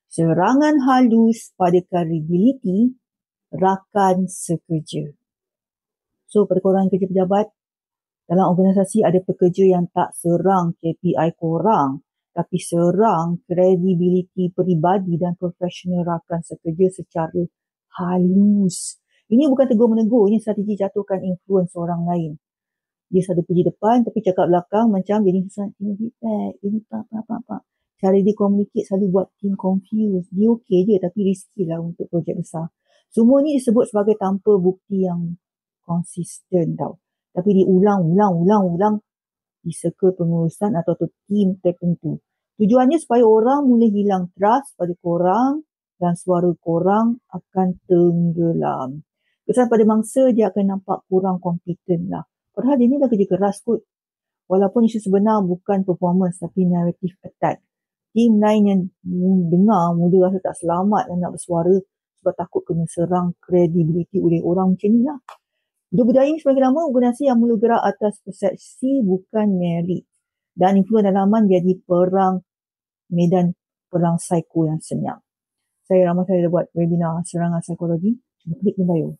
Serangan halus pada kredibiliti rakan sekerja. So, pada korang kerja pejabat, dalam organisasi ada pekerja yang tak serang KPI korang, tapi serang kredibiliti peribadi dan profesional rakan sekerja secara halus. Ini bukan tegur-menegur, ini strategi jatuhkan influence orang lain. Dia selalu pergi depan tapi cakap belakang macam jadi ini feedback, ini pak. Cara dia communicate selalu buat team confused. Dia okey je tapi risky lah untuk projek besar. Semua ni disebut sebagai tanpa bukti yang konsisten tau. Tapi diulang di circle pengurusan atau team tertentu. Tujuannya supaya orang mula hilang trust pada korang dan suara korang akan tenggelam. Kesan pada mangsa dia akan nampak kurang kompeten lah. Padahal dia ni dah kerja keras kot. Walaupun isu sebenar bukan performance tapi narrative attack. Tim lain yang dengar mula rasa tak selamat dan nak bersuara sebab takut kena serang kredibiliti oleh orang macam ni lah. Dua budaya ini semakin lama organisasi yang mula gerak atas persepsi bukan merit. Dan influence dalaman jadi medan perang psiko yang senyap. Saya Rahmat, saya dah buat webinar serangan psikologi. Cuma klik di bio.